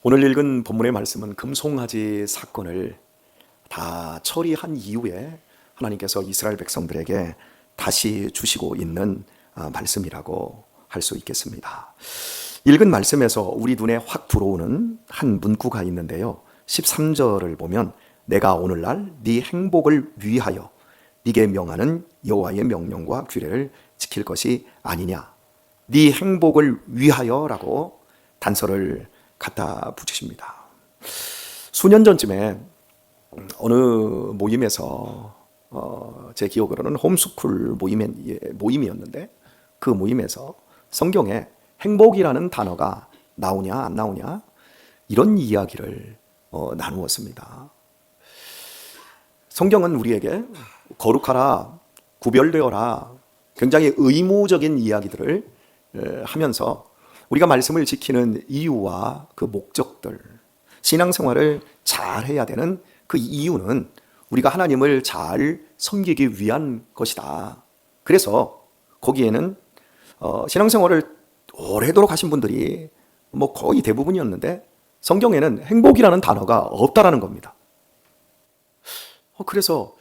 오늘 읽은 본문의 말씀은 금송아지 사건을 다 처리한 이후에 하나님께서 이스라엘 백성들에게 다시 주시고 있는 말씀이라고 할 수 있겠습니다. 읽은 말씀에서 우리 눈에 확 들어오는 한 문구가 있는데요, 13절을 보면 내가 오늘날 네 행복을 위하여 네게 명하는 여호와의 명령과 규례를 지킬 것이 아니냐, 네 행복을 위하여라고 단서를 갖다 붙이십니다. 수년 전쯤에 어느 모임에서 제 기억으로는 홈스쿨 모임이었는데, 그 모임에서 성경에 행복이라는 단어가 나오냐 안 나오냐 이런 이야기를 나누었습니다. 성경은 우리에게 거룩하라, 구별되어라, 굉장히 의무적인 이야기들을 하면서 우리가 말씀을 지키는 이유와 그 목적들, 신앙생활을 잘 해야 되는 그 이유는 우리가 하나님을 잘 섬기기 위한 것이다. 그래서 거기에는 신앙생활을 오래도록 하신 분들이 거의 대부분이었는데 성경에는 행복이라는 단어가 없다라는 겁니다. 그래서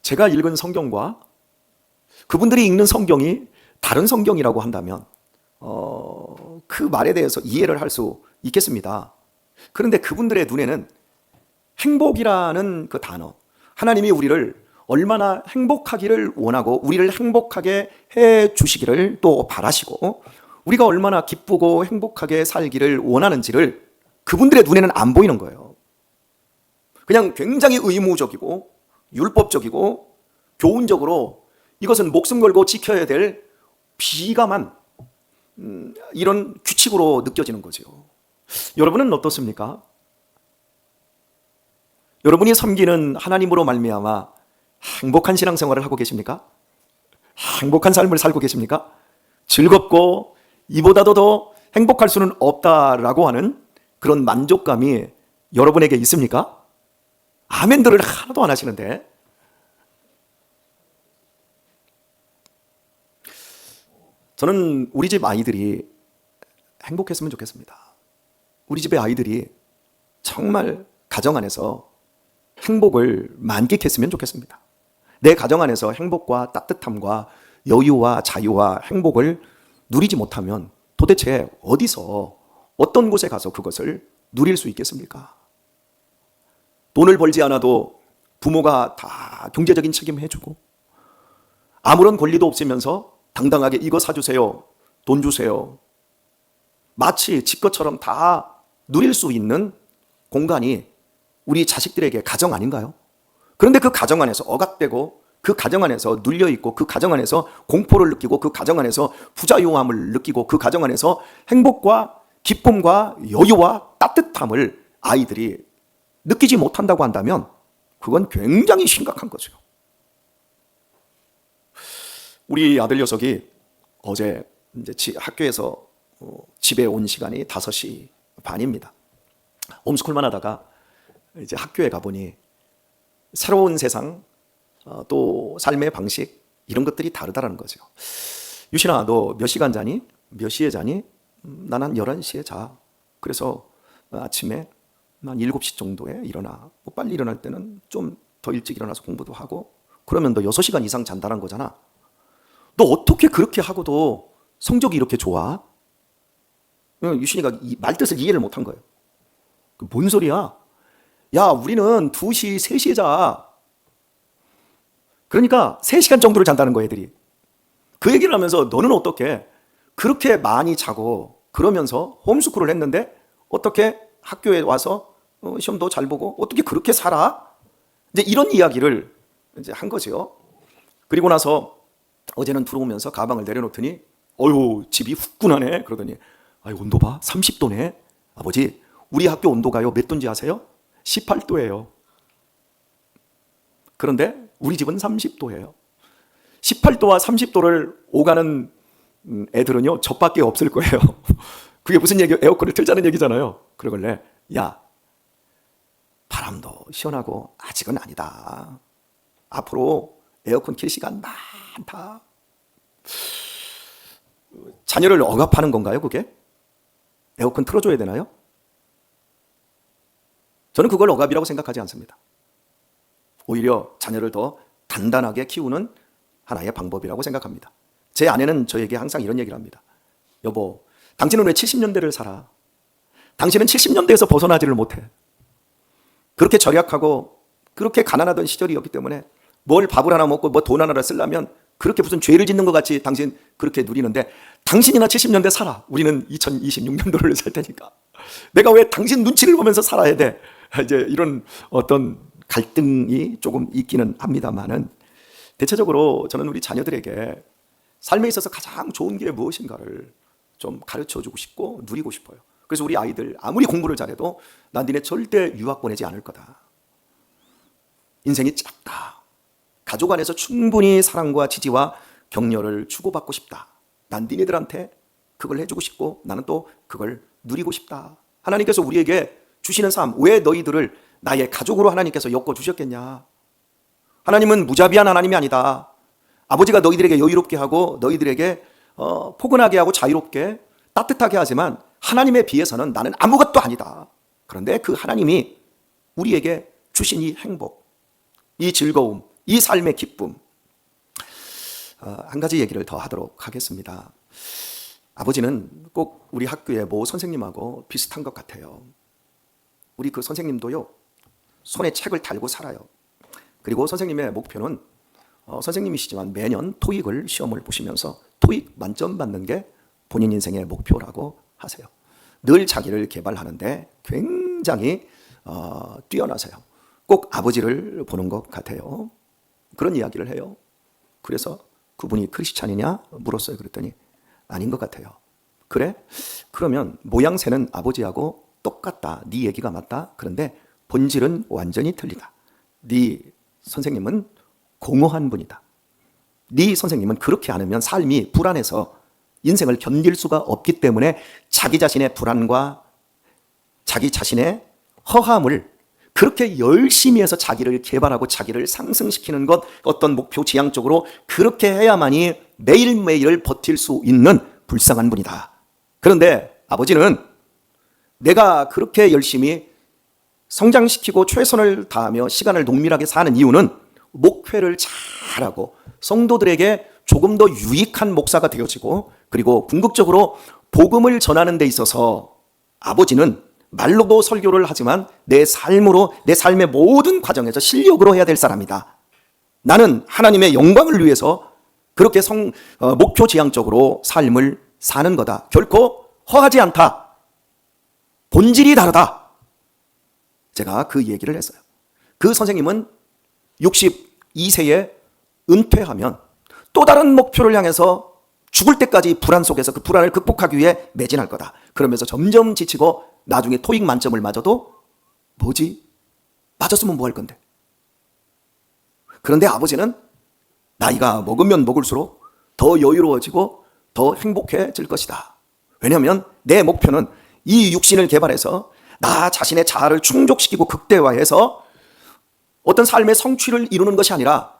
제가 읽은 성경과 그분들이 읽는 성경이 다른 성경이라고 한다면 그 말에 대해서 이해를 할 수 있겠습니다. 그런데 그분들의 눈에는 행복이라는 그 단어, 하나님이 우리를 얼마나 행복하기를 원하고 우리를 행복하게 해 주시기를 또 바라시고 우리가 얼마나 기쁘고 행복하게 살기를 원하는지를 그분들의 눈에는 안 보이는 거예요. 그냥 굉장히 의무적이고 율법적이고 교훈적으로 이것은 목숨 걸고 지켜야 될 비감한 이런 규칙으로 느껴지는 거죠. 여러분은 어떻습니까? 여러분이 섬기는 하나님으로 말미암아 행복한 신앙생활을 하고 계십니까? 행복한 삶을 살고 계십니까? 즐겁고 이보다도 더 행복할 수는 없다라고 하는 그런 만족감이 여러분에게 있습니까? 아멘들을 하나도 안 하시는데. 저는 우리 집 아이들이 행복했으면 좋겠습니다. 우리 집의 아이들이 정말 가정 안에서 행복을 만끽했으면 좋겠습니다. 내 가정 안에서 행복과 따뜻함과 여유와 자유와 행복을 누리지 못하면 도대체 어디서 어떤 곳에 가서 그것을 누릴 수 있겠습니까? 돈을 벌지 않아도 부모가 다 경제적인 책임 해주고 아무런 권리도 없으면서 당당하게 이거 사주세요, 돈 주세요, 마치 집 것처럼 다 누릴 수 있는 공간이 우리 자식들에게 가정 아닌가요? 그런데 그 가정 안에서 억압되고 그 가정 안에서 눌려있고 그 가정 안에서 공포를 느끼고 그 가정 안에서 부자유함을 느끼고 그 가정 안에서 행복과 기쁨과 여유와 따뜻함을 아이들이 느끼지 못한다고 한다면 그건 굉장히 심각한 거죠. 우리 아들 녀석이 어제 이제 학교에서 집에 온 시간이 5시 반입니다. 홈스쿨만 하다가 이제 학교에 가보니 새로운 세상, 또 삶의 방식, 이런 것들이 다르다는 거죠. 유신아, 너 몇 시간 자니? 몇 시에 자니? 난 한 11시에 자. 그래서 아침에 한 7시 정도에 일어나. 빨리 일어날 때는 좀 더 일찍 일어나서 공부도 하고. 그러면 너 6시간 이상 잔다는 거잖아. 너 어떻게 그렇게 하고도 성적이 이렇게 좋아? 유신이가 말 뜻을 이해를 못한 거예요. 뭔 소리야? 야, 우리는 2시, 3시에 자. 그러니까 3시간 정도를 잔다는 거예요, 애들이. 그 얘기를 하면서 너는 어떻게 그렇게 많이 자고 그러면서 홈스쿨을 했는데 어떻게 학교에 와서 시험도 잘 보고 어떻게 그렇게 살아? 이제 이런 이야기를 이제 한 거죠. 그리고 나서 어제는 들어오면서 가방을 내려놓더니 어휴, 집이 후끈하네. 그러더니 온도 봐, 30도네. 아버지, 우리 학교 온도가요 몇 도인지 아세요? 18도예요. 그런데 우리 집은 30도예요. 18도와 30도를 오가는 애들은요 저밖에 없을 거예요. 그게 무슨 얘기예요? 에어컨을 틀자는 얘기잖아요. 그러길래 야, 바람도 시원하고 아직은 아니다. 앞으로 에어컨 킬 시간 많다. 자녀를 억압하는 건가요, 그게? 에어컨 틀어줘야 되나요? 저는 그걸 억압이라고 생각하지 않습니다. 오히려 자녀를 더 단단하게 키우는 하나의 방법이라고 생각합니다. 제 아내는 저에게 항상 이런 얘기를 합니다. 여보, 당신은 왜 70년대를 살아? 당신은 70년대에서 벗어나지를 못해. 그렇게 절약하고 그렇게 가난하던 시절이었기 때문에 뭘 밥을 하나 먹고 뭐 돈 하나를 쓰려면 그렇게 무슨 죄를 짓는 것 같이 당신 그렇게 누리는데 당신이나 70년대 살아. 우리는 2026년도를 살 테니까. 내가 왜 당신 눈치를 보면서 살아야 돼? 이제 이런 어떤 갈등이 조금 있기는 합니다만은 대체적으로 저는 우리 자녀들에게 삶에 있어서 가장 좋은 게 무엇인가를 좀 가르쳐 주고 싶고 누리고 싶어요. 그래서 우리 아이들 아무리 공부를 잘해도 난 니네 절대 유학 보내지 않을 거다. 인생이 짧다. 가족 안에서 충분히 사랑과 지지와 격려를 주고받고 싶다. 난 니네들한테 그걸 해주고 싶고 나는 또 그걸 누리고 싶다. 하나님께서 우리에게 주시는 삶, 왜 너희들을 나의 가족으로 하나님께서 엮어주셨겠냐. 하나님은 무자비한 하나님이 아니다. 아버지가 너희들에게 여유롭게 하고 너희들에게 포근하게 하고 자유롭게 따뜻하게 하지만 하나님에 비해서는 나는 아무것도 아니다. 그런데 그 하나님이 우리에게 주신 이 행복, 이 즐거움, 이 삶의 기쁨, 한 가지 얘기를 더 하도록 하겠습니다. 아버지는 꼭 우리 학교의 모 선생님하고 비슷한 것 같아요. 우리 그 선생님도요, 손에 책을 달고 살아요. 그리고 선생님의 목표는 선생님이시지만 매년 토익을 시험을 보시면서 토익 만점 받는 게 본인 인생의 목표라고 하세요. 늘 자기를 개발하는데 굉장히 뛰어나세요. 꼭 아버지를 보는 것 같아요. 그런 이야기를 해요. 그래서 그분이 크리스찬이냐 물었어요. 그랬더니 아닌 것 같아요. 그래? 그러면 모양새는 아버지하고 똑같다. 네 얘기가 맞다. 그런데 본질은 완전히 틀리다. 네 선생님은 공허한 분이다. 네 선생님은 그렇게 않으면 삶이 불안해서 인생을 견딜 수가 없기 때문에 자기 자신의 불안과 자기 자신의 허함을 그렇게 열심히 해서 자기를 개발하고 자기를 상승시키는 것, 어떤 목표 지향적으로 그렇게 해야만이 매일매일을 버틸 수 있는 불쌍한 분이다. 그런데 아버지는 내가 그렇게 열심히 성장시키고 최선을 다하며 시간을 농밀하게 사는 이유는 목회를 잘하고 성도들에게 조금 더 유익한 목사가 되어지고 그리고 궁극적으로 복음을 전하는 데 있어서 아버지는 말로도 설교를 하지만 내 삶으로 내 삶의 모든 과정에서 실력으로 해야 될 사람이다. 나는 하나님의 영광을 위해서 그렇게 목표 지향적으로 삶을 사는 거다. 결코 허하지 않다. 본질이 다르다. 제가 그 얘기를 했어요. 그 선생님은 62세에 은퇴하면 또 다른 목표를 향해서 죽을 때까지 불안 속에서 그 불안을 극복하기 위해 매진할 거다. 그러면서 점점 지치고 나중에 토익 만점을 맞아도 뭐지? 맞았으면 뭐 할 건데? 그런데 아버지는 나이가 먹으면 먹을수록 더 여유로워지고 더 행복해질 것이다. 왜냐하면 내 목표는 이 육신을 개발해서 나 자신의 자아를 충족시키고 극대화해서 어떤 삶의 성취를 이루는 것이 아니라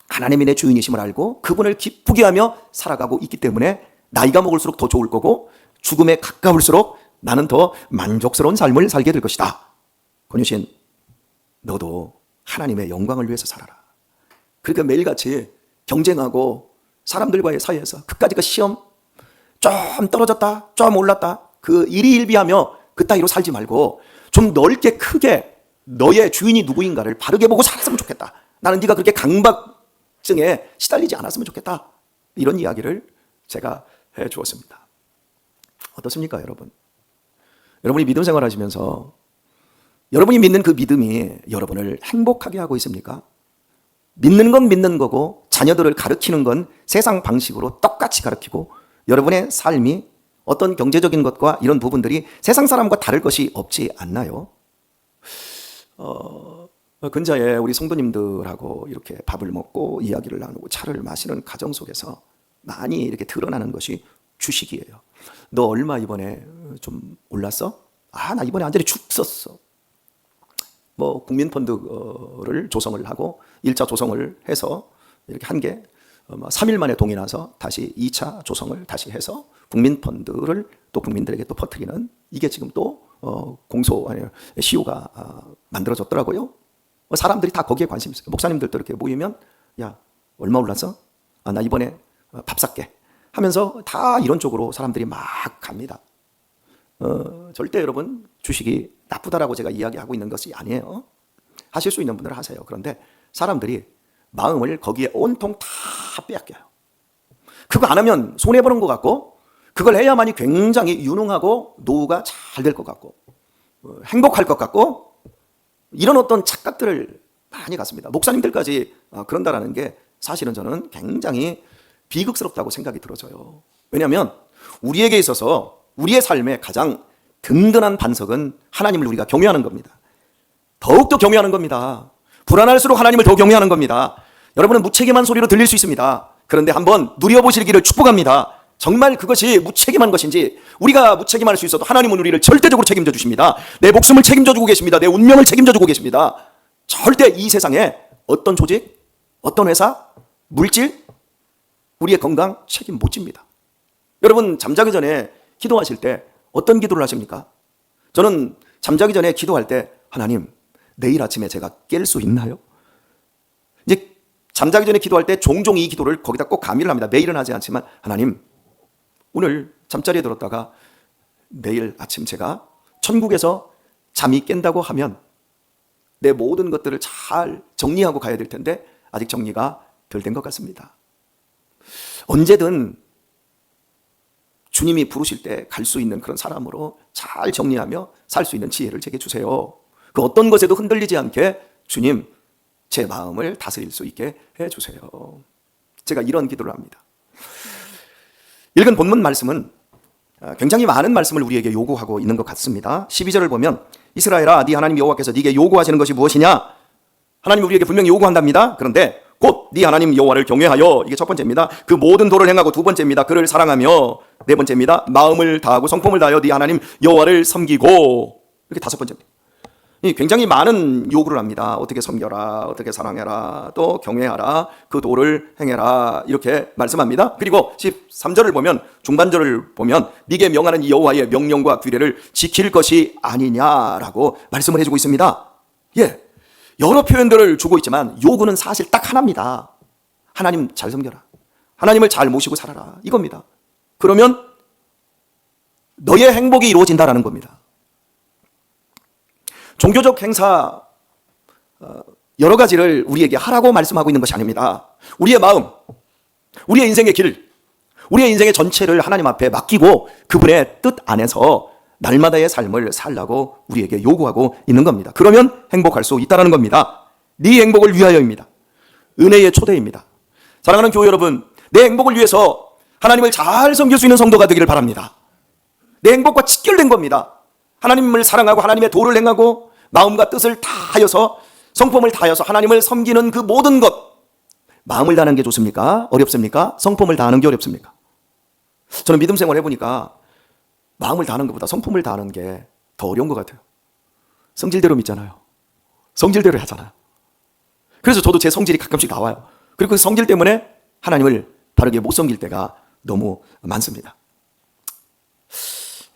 하나님이 내 주인이심을 알고 그분을 기쁘게 하며 살아가고 있기 때문에 나이가 먹을수록 더 좋을 거고 죽음에 가까울수록 나는 더 만족스러운 삶을 살게 될 것이다. 권유신, 너도 하나님의 영광을 위해서 살아라. 그러니까 매일같이 경쟁하고 사람들과의 사이에서 그까지 그 시험 좀 떨어졌다 좀 올랐다 그 일희일비하며 그따위로 살지 말고 좀 넓게 크게 너의 주인이 누구인가를 바르게 보고 살았으면 좋겠다. 나는 네가 그렇게 강박증에 시달리지 않았으면 좋겠다. 이런 이야기를 제가 해 주었습니다. 어떻습니까, 여러분? 여러분이 믿음 생활하시면서 여러분이 믿는 그 믿음이 여러분을 행복하게 하고 있습니까? 믿는 건 믿는 거고 자녀들을 가르치는 건 세상 방식으로 똑같이 가르치고 여러분의 삶이 어떤 경제적인 것과 이런 부분들이 세상 사람과 다를 것이 없지 않나요? 근자에 우리 성도님들하고 이렇게 밥을 먹고 이야기를 나누고 차를 마시는 가정 속에서 많이 이렇게 드러나는 것이 주식이에요. 너 얼마 이번에 좀 올랐어? 나 이번에 완전히 죽 썼어. 뭐 국민펀드를 조성을 하고 1차 조성을 해서 이렇게 한 게 3일 만에 동이 나서 다시 2차 조성을 다시 해서 국민펀드를 또 국민들에게 또 퍼뜨리는 이게 지금 또 공소 아니 시효가 만들어졌더라고요. 사람들이 다 거기에 관심 있어요. 목사님들도 이렇게 모이면 야 얼마 올랐어? 나 이번에 밥 살게 하면서 다 이런 쪽으로 사람들이 막 갑니다. 절대 여러분 주식이 나쁘다라고 제가 이야기하고 있는 것이 아니에요. 하실 수 있는 분들은 하세요. 그런데 사람들이 마음을 거기에 온통 다 빼앗겨요. 그거 안 하면 손해보는 것 같고, 그걸 해야만이 굉장히 유능하고 노후가 잘 될 것 같고, 행복할 것 같고, 이런 어떤 착각들을 많이 갖습니다. 목사님들까지 그런다라는 게 사실은 저는 굉장히 비극스럽다고 생각이 들어져요. 왜냐하면 우리에게 있어서 우리의 삶의 가장 든든한 반석은 하나님을 우리가 경외하는 겁니다. 더욱더 경외하는 겁니다. 불안할수록 하나님을 더 경외하는 겁니다. 여러분은 무책임한 소리로 들릴 수 있습니다. 그런데 한번 누려보시기를 축복합니다. 정말 그것이 무책임한 것인지, 우리가 무책임할 수 있어도 하나님은 우리를 절대적으로 책임져 주십니다. 내 목숨을 책임져 주고 계십니다. 내 운명을 책임져 주고 계십니다. 절대 이 세상에 어떤 조직, 어떤 회사, 물질, 우리의 건강 책임 못 집니다. 여러분 잠자기 전에 기도하실 때 어떤 기도를 하십니까? 저는 잠자기 전에 기도할 때 하나님 내일 아침에 제가 깰 수 있나요? 이제 잠자기 전에 기도할 때 종종 이 기도를 거기다 꼭 가미를 합니다. 매일은 하지 않지만 하나님 오늘 잠자리에 들었다가 내일 아침 제가 천국에서 잠이 깬다고 하면 내 모든 것들을 잘 정리하고 가야 될 텐데 아직 정리가 덜 된 것 같습니다. 언제든 주님이 부르실 때 갈 수 있는 그런 사람으로 잘 정리하며 살 수 있는 지혜를 제게 주세요. 그 어떤 것에도 흔들리지 않게 주님 제 마음을 다스릴 수 있게 해주세요. 제가 이런 기도를 합니다. 읽은 본문 말씀은 굉장히 많은 말씀을 우리에게 요구하고 있는 것 같습니다. 12절을 보면 이스라엘아 네 하나님 여호와께서 네게 요구하시는 것이 무엇이냐? 하나님이 우리에게 분명히 요구한답니다. 그런데 곧 네 하나님 여호와를 경외하여, 이게 첫 번째입니다. 그 모든 도를 행하고, 두 번째입니다. 그를 사랑하며, 네 번째입니다. 마음을 다하고 성품을 다하여 네 하나님 여호와를 섬기고, 이렇게 다섯 번째입니다. 굉장히 많은 요구를 합니다. 어떻게 섬겨라, 어떻게 사랑해라, 또 경외하라, 그 도를 행해라, 이렇게 말씀합니다. 그리고 13절을 보면, 중반절을 보면 네게 명하는 이 여호와의 명령과 규례를 지킬 것이 아니냐라고 말씀을 해주고 있습니다. 예, 여러 표현들을 주고 있지만 요구는 사실 딱 하나입니다. 하나님 잘 섬겨라, 하나님을 잘 모시고 살아라, 이겁니다. 그러면 너의 행복이 이루어진다라는 겁니다. 종교적 행사 여러 가지를 우리에게 하라고 말씀하고 있는 것이 아닙니다. 우리의 마음, 우리의 인생의 길, 우리의 인생의 전체를 하나님 앞에 맡기고 그분의 뜻 안에서 날마다의 삶을 살라고 우리에게 요구하고 있는 겁니다. 그러면 행복할 수 있다는 겁니다. 네 행복을 위하여입니다. 은혜의 초대입니다. 사랑하는 교회 여러분, 내 행복을 위해서 하나님을 잘 섬길 수 있는 성도가 되기를 바랍니다. 내 행복과 직결된 겁니다. 하나님을 사랑하고 하나님의 도를 행하고 마음과 뜻을 다하여서 성품을 다하여서 하나님을 섬기는 그 모든 것, 마음을 다하는 게 좋습니까? 어렵습니까? 성품을 다하는 게 어렵습니까? 저는 믿음 생활 해보니까 마음을 다하는 것보다 성품을 다하는 게 더 어려운 것 같아요. 성질대로 믿잖아요. 성질대로 하잖아요. 그래서 저도 제 성질이 가끔씩 나와요. 그리고 그 성질 때문에 하나님을 바르게 못 섬길 때가 너무 많습니다.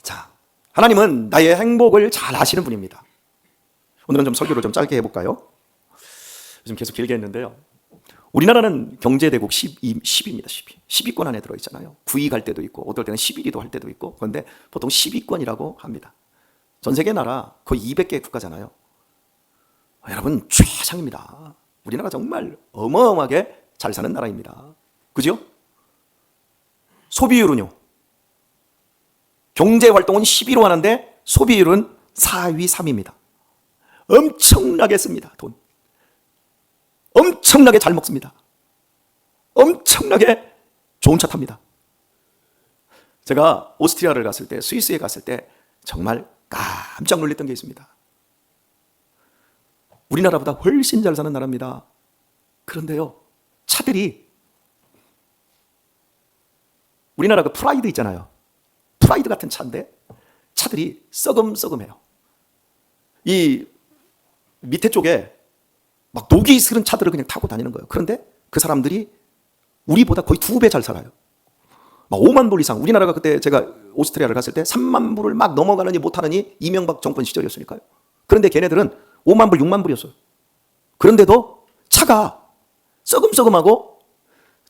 자, 하나님은 나의 행복을 잘 아시는 분입니다. 오늘은 좀 설교를 좀 짧게 해볼까요? 요즘 계속 길게 했는데요. 우리나라는 경제대국 10위입니다. 10위권 안에 들어있잖아요. 9위 갈 때도 있고 어떨 때는 11위도 할 때도 있고, 그런데 보통 10위권이라고 합니다. 전 세계 나라 거의 200개 국가잖아요. 여러분 최상입니다. 우리나라 정말 어마어마하게 잘 사는 나라입니다. 그죠? 소비율은요, 경제활동은 11위 하는데 소비율은 4위, 3위입니다. 엄청나게 씁니다. 돈 엄청나게 잘 먹습니다. 엄청나게 좋은 차 탑니다. 제가 오스트리아를 갔을 때, 스위스에 갔을 때 정말 깜짝 놀랐던 게 있습니다. 우리나라보다 훨씬 잘 사는 나라입니다. 그런데요, 차들이, 우리나라 그 프라이드 있잖아요. 프라이드 같은 차인데 차들이 썩음썩음해요. 이 밑에 쪽에 막 녹이 스른 차들을 그냥 타고 다니는 거예요. 그런데 그 사람들이 우리보다 거의 2배 잘 살아요. 막 5만 불 이상, 우리나라가 그때 제가 오스트리아를 갔을 때 3만 불을 막 넘어가느니 못하느니 이명박 정권 시절이었으니까요. 그런데 걔네들은 5만 불, 6만 불이었어요. 그런데도 차가 썩음썩음하고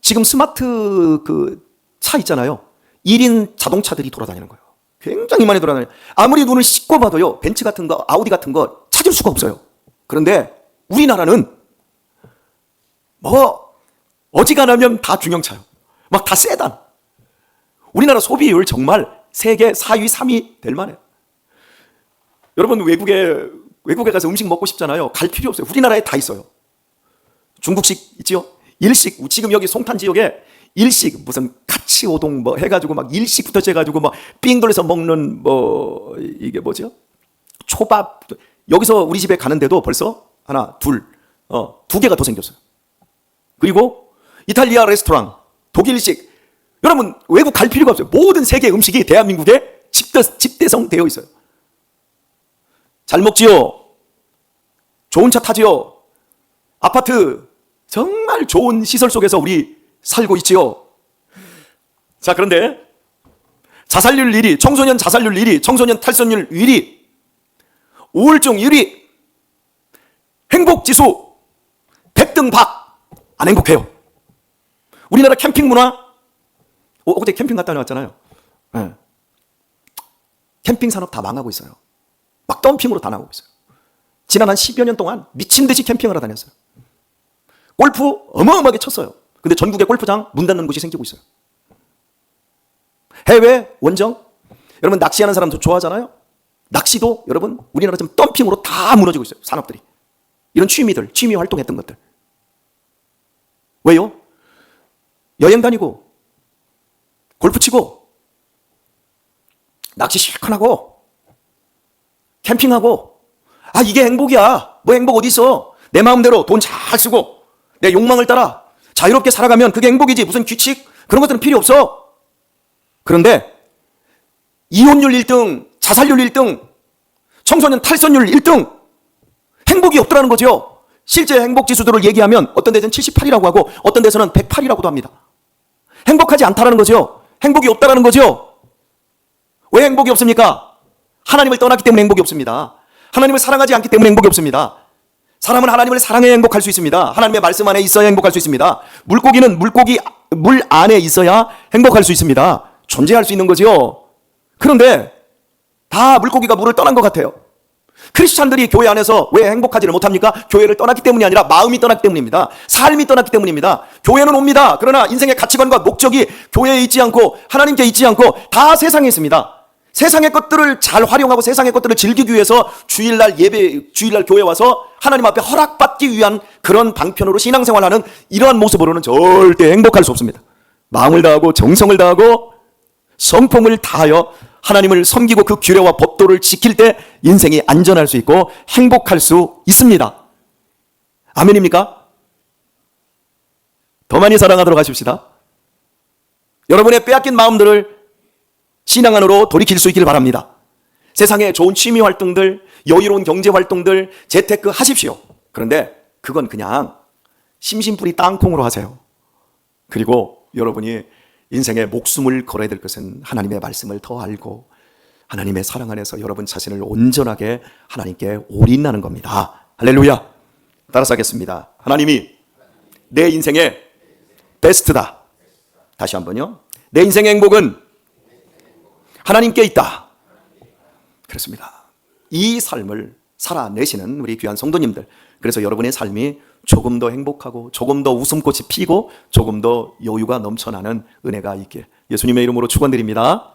지금 스마트 그 차 있잖아요. 1인 자동차들이 돌아다니는 거예요. 굉장히 많이 돌아다녀요. 아무리 눈을 씻고 봐도요, 벤츠 같은 거, 아우디 같은 거 찾을 수가 없어요. 그런데 우리나라는 뭐 어지간하면 다 중형차요. 막 다 세단. 우리나라 소비율 정말 세계 4위, 3위 될 만해요. 여러분 외국에 가서 음식 먹고 싶잖아요. 갈 필요 없어요. 우리나라에 다 있어요. 중국식 있지요? 일식. 지금 여기 송탄 지역에 일식 무슨 카치오동 뭐 해가지고 막 일식부터 해가지고 막 삥 돌려서 먹는 뭐 이게 뭐죠? 초밥. 여기서 우리 집에 가는데도 벌써 하나, 둘, 두 개가 더 생겼어요. 그리고 이탈리아 레스토랑, 독일식. 여러분 외국 갈 필요가 없어요. 모든 세계 음식이 대한민국에 집대성 되어 있어요. 잘 먹지요? 좋은 차 타지요? 아파트 정말 좋은 시설 속에서 우리 살고 있지요? 자, 그런데 자살률 1위, 청소년 자살률 1위, 청소년 탈선율 1위, 우울증 1위, 행복지수 100등 박. 안 행복해요. 우리나라 캠핑 문화, 어제 캠핑 갔다 왔잖아요. 네. 캠핑 산업 다 망하고 있어요. 막 덤핑으로 다 나오고 있어요. 지난 한 10여 년 동안 미친 듯이 캠핑하러 다녔어요. 골프 어마어마하게 쳤어요. 근데 전국에 골프장 문 닫는 곳이 생기고 있어요. 해외 원정, 여러분 낚시하는 사람도 좋아하잖아요. 낚시도 여러분 우리나라 지금 덤핑으로 다 무너지고 있어요. 산업들이. 이런 취미들, 취미 활동했던 것들. 왜요? 여행 다니고 골프 치고 낚시 실컷하고 캠핑하고, 아 이게 행복이야. 뭐 행복 어디 있어? 내 마음대로 돈 잘 쓰고 내 욕망을 따라 자유롭게 살아가면 그게 행복이지. 무슨 규칙 그런 것들은 필요 없어. 그런데 이혼율 1등, 자살률 1등, 청소년 탈선율 1등, 행복이 없더라는 거죠. 실제 행복 지수들을 얘기하면 어떤 데서는 78이라고 하고 어떤 데서는 108이라고도 합니다. 행복하지 않다라는 거죠. 행복이 없다라는 거죠. 왜 행복이 없습니까? 하나님을 떠났기 때문에 행복이 없습니다. 하나님을 사랑하지 않기 때문에 행복이 없습니다. 사람은 하나님을 사랑해야 행복할 수 있습니다. 하나님의 말씀 안에 있어야 행복할 수 있습니다. 물고기는 물 안에 있어야 행복할 수 있습니다. 존재할 수 있는 거죠. 그런데 다 물고기가 물을 떠난 것 같아요. 크리스찬들이 교회 안에서 왜 행복하지를 못합니까? 교회를 떠났기 때문이 아니라 마음이 떠났기 때문입니다. 삶이 떠났기 때문입니다. 교회는 옵니다. 그러나 인생의 가치관과 목적이 교회에 있지 않고 하나님께 있지 않고 다 세상에 있습니다. 세상의 것들을 잘 활용하고 세상의 것들을 즐기기 위해서 주일날 주일날 교회 와서 하나님 앞에 허락받기 위한 그런 방편으로 신앙생활하는 이러한 모습으로는 절대 행복할 수 없습니다. 마음을 다하고 정성을 다하고 성품을 다하여 하나님을 섬기고 그 규례와 법도를 지킬 때 인생이 안전할 수 있고 행복할 수 있습니다. 아멘입니까? 더 많이 사랑하도록 하십시다. 여러분의 빼앗긴 마음들을 신앙 안으로 돌이킬 수 있기를 바랍니다. 세상에 좋은 취미 활동들, 여유로운 경제 활동들, 재테크 하십시오. 그런데 그건 그냥 심심풀이 땅콩으로 하세요. 그리고 여러분이 인생에 목숨을 걸어야 될 것은 하나님의 말씀을 더 알고 하나님의 사랑 안에서 여러분 자신을 온전하게 하나님께 올인하는 겁니다. 할렐루야. 따라서 하겠습니다. 하나님이 내 인생의 베스트다. 다시 한번요. 내 인생의 행복은 하나님께 있다. 그렇습니다. 이 삶을 살아내시는 우리 귀한 성도님들, 그래서 여러분의 삶이 조금 더 행복하고 조금 더 웃음꽃이 피고 조금 더 여유가 넘쳐나는 은혜가 있길 예수님의 이름으로 축원드립니다.